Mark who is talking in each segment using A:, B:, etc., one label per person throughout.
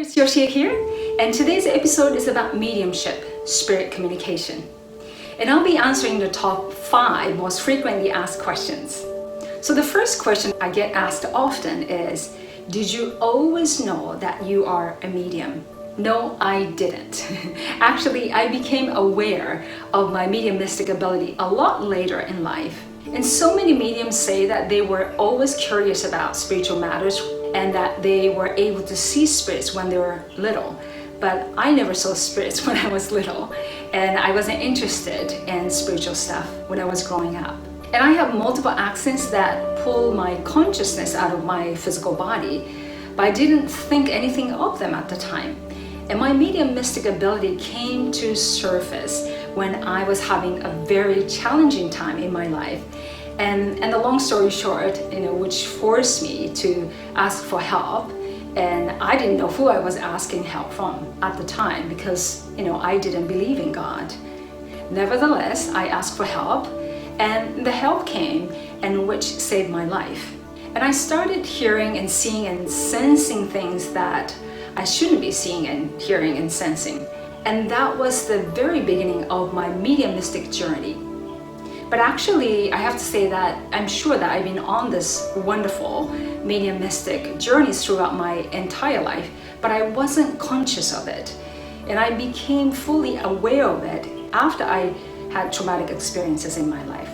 A: it's Yoshia here, and today's episode is about mediumship, spirit communication. And I'll be answering the top 5 most frequently asked questions. So the first question I get asked often is, did you always know that you are a medium? No, I didn't. Actually, I became aware of my mediumistic ability a lot later in life. And so many mediums say that they were always curious about spiritual matters and that they were able to see spirits when they were little. But I never saw spirits when I was little, and I wasn't interested in spiritual stuff when I was growing up. And I have multiple accents that pull my consciousness out of my physical body, but I didn't think anything of them at the time. And my mediumistic ability came to surface when I was having a very challenging time in my life. And the long story short, which forced me to ask for help. And I didn't know who I was asking help from at the time because, I didn't believe in God. Nevertheless, I asked for help, and the help came, and which saved my life. And I started hearing and seeing and sensing things that I shouldn't be seeing and hearing and sensing. And that was the very beginning of my mediumistic journey. But actually, I have to say that I'm sure that I've been on this wonderful mediumistic journey throughout my entire life, but I wasn't conscious of it. And I became fully aware of it after I had traumatic experiences in my life.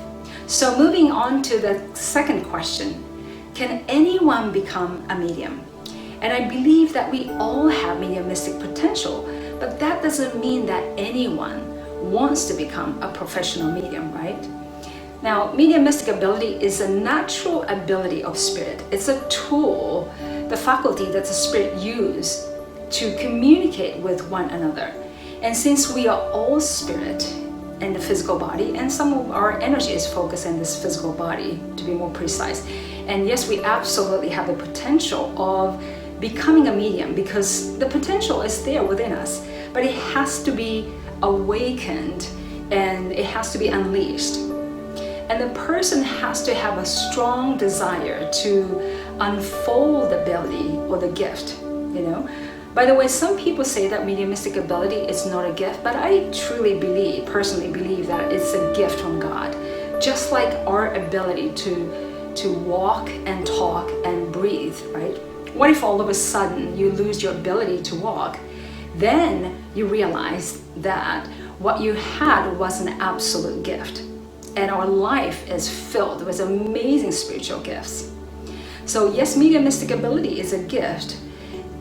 A: So moving on to the second question, can anyone become a medium? And I believe that we all have mediumistic potential, but that doesn't mean that anyone wants to become a professional medium, right? Now, mediumistic ability is a natural ability of spirit. It's a tool, the faculty that the spirit uses to communicate with one another. And since we are all spirit in the physical body, and some of our energy is focused in this physical body, to be more precise. And yes, we absolutely have the potential of becoming a medium because the potential is there within us, but it has to be awakened and it has to be unleashed. And the person has to have a strong desire to unfold the ability or the gift, By the way, some people say that mediumistic ability is not a gift, but I truly personally believe that it's a gift from God. Just like our ability to walk and talk and breathe, right? What if all of a sudden you lose your ability to walk? Then you realize that what you had was an absolute gift. And our life is filled with amazing spiritual gifts. So yes, mediumistic ability is a gift,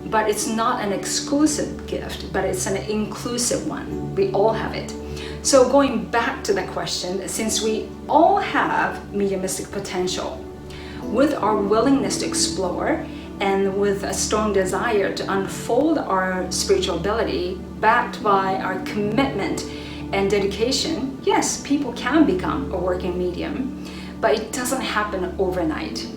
A: but it's not an exclusive gift, but it's an inclusive one. We all have it. So going back to the question, since we all have mediumistic potential, with our willingness to explore and with a strong desire to unfold our spiritual ability, backed by our commitment and dedication, yes, people can become a working medium, but it doesn't happen overnight.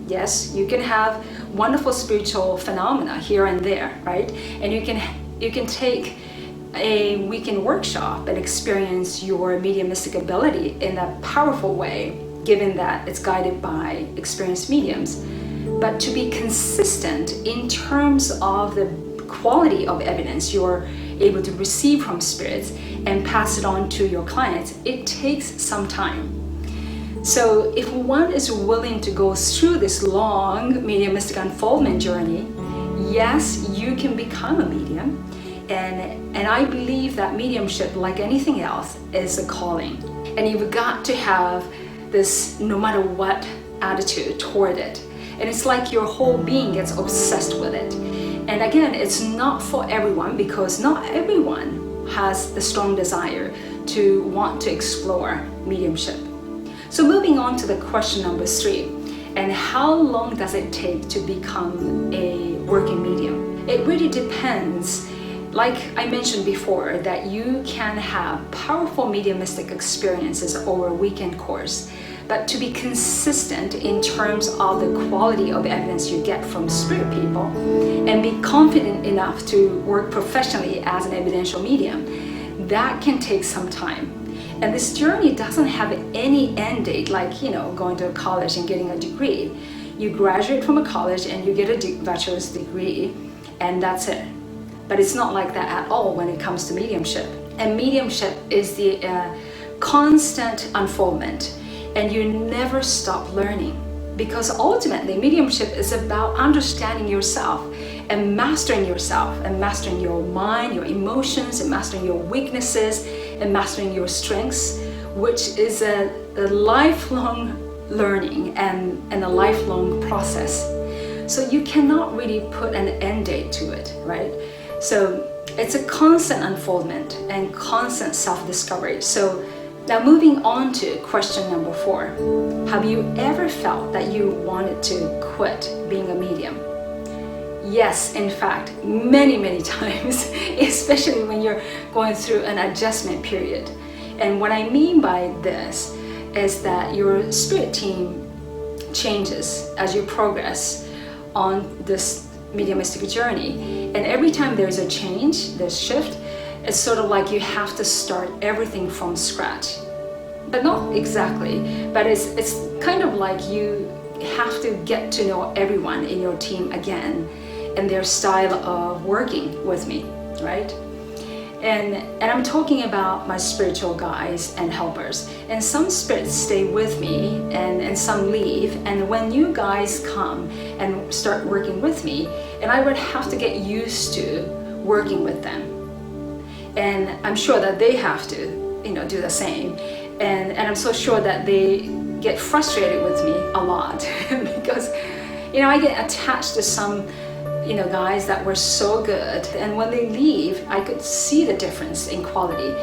A: Yes, you can have wonderful spiritual phenomena here and there, right? And you can take a weekend workshop and experience your mediumistic ability in a powerful way, given that it's guided by experienced mediums. But to be consistent in terms of the quality of evidence you're able to receive from spirits and pass it on to your clients, it takes some time. So if one is willing to go through this long mediumistic unfoldment journey, yes, you can become a medium. And I believe that mediumship, like anything else, is a calling. And you've got to have this no matter what attitude toward it. And it's like your whole being gets obsessed with it. And again, it's not for everyone because not everyone has the strong desire to want to explore mediumship. So moving on to the question number 3, and how long does it take to become a working medium? It really depends. Like I mentioned before, that you can have powerful mediumistic experiences over a weekend course, but to be consistent in terms of the quality of evidence you get from spirit people and be confident enough to work professionally as an evidential medium, that can take some time. And this journey doesn't have any end date, like, going to college and getting a degree. You graduate from a college and you get a bachelor's degree, and that's it. But it's not like that at all when it comes to mediumship. And mediumship is the constant unfoldment, and you never stop learning, because ultimately mediumship is about understanding yourself and mastering your mind, your emotions, and mastering your weaknesses and mastering your strengths, which is a lifelong learning and a lifelong process. So you cannot really put an end date to it, right? So it's a constant unfoldment and constant self-discovery. So now moving on to question number 4. Have you ever felt that you wanted to quit being a medium? Yes, in fact, many times, especially when you're going through an adjustment period. And what I mean by this is that your spirit team changes as you progress on this mediumistic journey. And every time there's a change, there's shift, it's sort of like you have to start everything from scratch. But not exactly, but it's kind of like you have to get to know everyone in your team again and their style of working with me, right? And I'm talking about my spiritual guides and helpers. And some spirits stay with me and some leave. And when you guys come and start working with me, and I would have to get used to working with them. And I'm sure that they have to, do the same. And I'm so sure that they get frustrated with me a lot because, I get attached to some guys that were so good, and when they leave, I could see the difference in quality,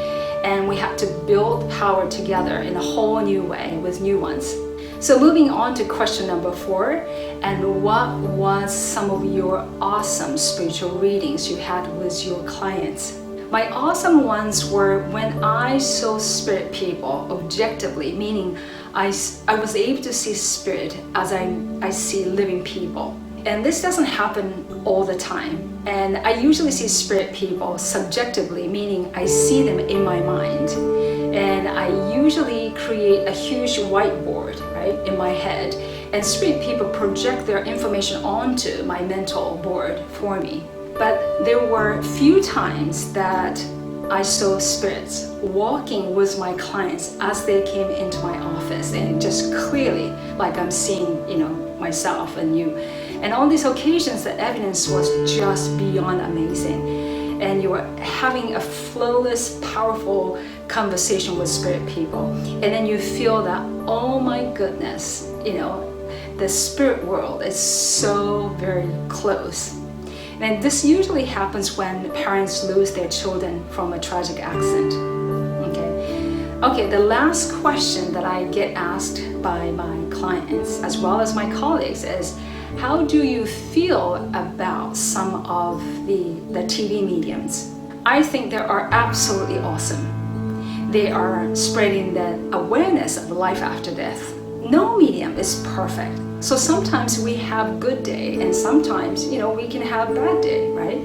A: and we had to build power together in a whole new way with new ones. So moving on to question number 4, and what was some of your awesome spiritual readings you had with your clients? My awesome ones were when I saw spirit people objectively, meaning I was able to see spirit as I see living people. And this doesn't happen all the time. And I usually see spirit people subjectively, meaning I see them in my mind. And I usually create a huge whiteboard, right, in my head. And spirit people project their information onto my mental board for me. But there were few times that I saw spirits walking with my clients as they came into my office, and just clearly, like I'm seeing, myself and you. And on these occasions, the evidence was just beyond amazing. And you were having a flawless, powerful conversation with spirit people. And then you feel that, oh my goodness, the spirit world is so very close. And this usually happens when parents lose their children from a tragic accident. Okay, the last question that I get asked by my clients as well as my colleagues is, how do you feel about some of the TV mediums? I think they are absolutely awesome. They are spreading the awareness of life after death. No medium is perfect. So sometimes we have good day, and sometimes, we can have bad day, right?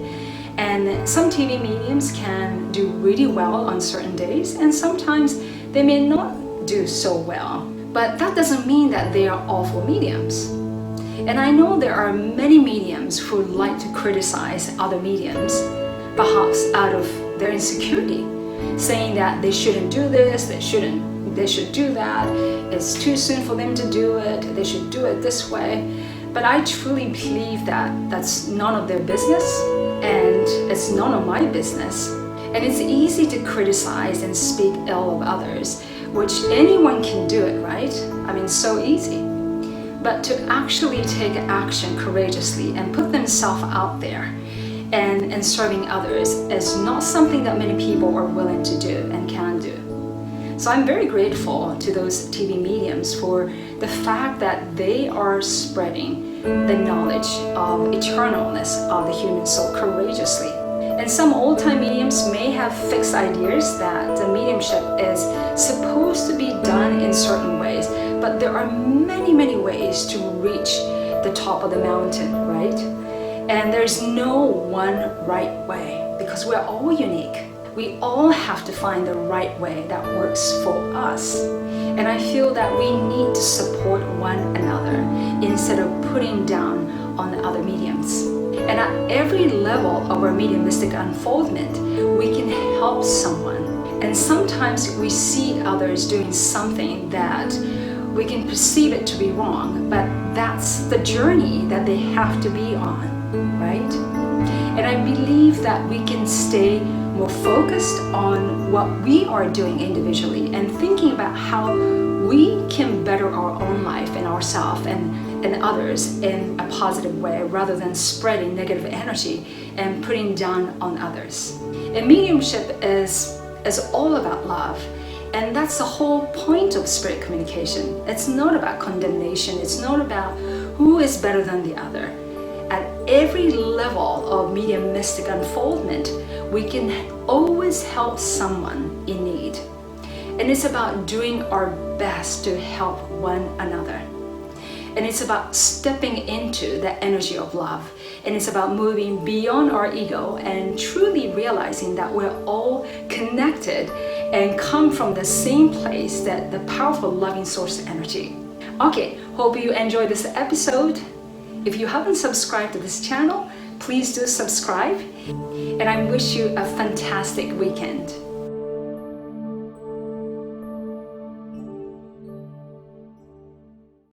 A: And some TV mediums can do really well on certain days, and sometimes they may not do so well. But that doesn't mean that they are awful mediums. And I know there are many mediums who like to criticize other mediums, perhaps out of their insecurity, saying that they shouldn't do this, they should do that, it's too soon for them to do it, they should do it this way. But I truly believe that that's none of their business, and it's none of my business. And it's easy to criticize and speak ill of others, which anyone can do it, right? I mean, so easy. But to actually take action courageously and put themselves out there and serving others is not something that many people are willing to do and can do. So I'm very grateful to those TV mediums for the fact that they are spreading the knowledge of eternalness of the human soul courageously. And some old-time mediums may have fixed ideas that the mediumship is supposed to be done in certain ways, but there are many ways to reach the top of the mountain, right? And there's no one right way, because we're all unique. We all have to find the right way that works for us. And I feel that we need to support one another instead of putting down on the other mediums. And at every level of our mediumistic unfoldment, we can help someone. And sometimes we see others doing something that we can perceive it to be wrong, but that's the journey that they have to be on, right? And I believe that we can stay more focused on what we are doing individually and thinking about how we can better our own life and ourselves and others in a positive way, rather than spreading negative energy and putting down on others. And mediumship is all about love. And that's the whole point of spirit communication. It's not about condemnation. It's not about who is better than the other. At every level of mediumistic unfoldment, we can always help someone in need. And it's about doing our best to help one another. And it's about stepping into the energy of love. And it's about moving beyond our ego and truly realizing that we're all connected and come from the same place, that the powerful loving source energy. Okay, hope you enjoyed this episode. If you haven't subscribed to this channel, please do subscribe. And I wish you a fantastic weekend.